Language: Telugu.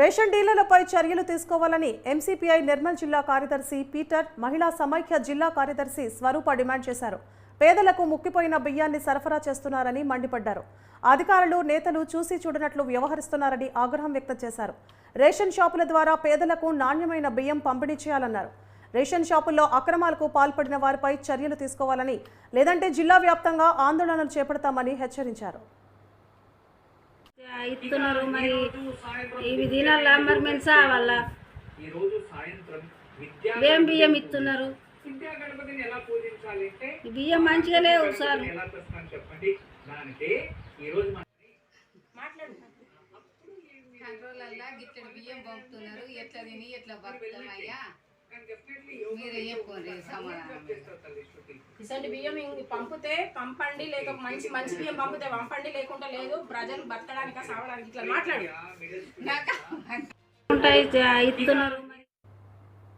రేషన్ డీలర్లపై చర్యలు తీసుకోవాలని ఎంసీపీఐ నిర్మల్ జిల్లా కార్యదర్శి పీటర్, మహిళా సమైక్య జిల్లా కార్యదర్శి స్వరూప డిమాండ్ చేశారు. పేదలకు ముక్కిపోయిన బియ్యాన్ని సరఫరా చేస్తున్నారని మండిపడ్డారు. అధికారులు, నేతలు చూసి చూడనట్లు వ్యవహరిస్తున్నారని ఆగ్రహం వ్యక్తం చేశారు. రేషన్ షాపుల ద్వారా పేదలకు నాణ్యమైన బియ్యం పంపిణీ చేయాలన్నారు. రేషన్ షాపుల్లో అక్రమాలకు పాల్పడిన వారిపై చర్యలు తీసుకోవాలని, లేదంటే జిల్లా వ్యాప్తంగా ఆందోళనలు చేపడతామని హెచ్చరించారు. ఇస్తున్నారు మరి ఇవి తినాలా మరి మేము సావాలా? ఏం బియ్యం ఇస్తున్నారు? బియ్యం మంచిగా లేవు సార్. బియ్యం పంపుతున్నారు, ఎట్లా తిని ఎట్లా బతుకుతామయ్యా మీరే చెప్పుకోండి సమాధానం. ఇసంటి బియ్యం పంపితే పంపండి, లేక మంచి బియ్యం పంపితే పంపండి, లేకుండా లేదు. ప్రజలు బతకడానికి సావడానికి ఇట్లా మాట్లాడి ఇస్తున్నారు.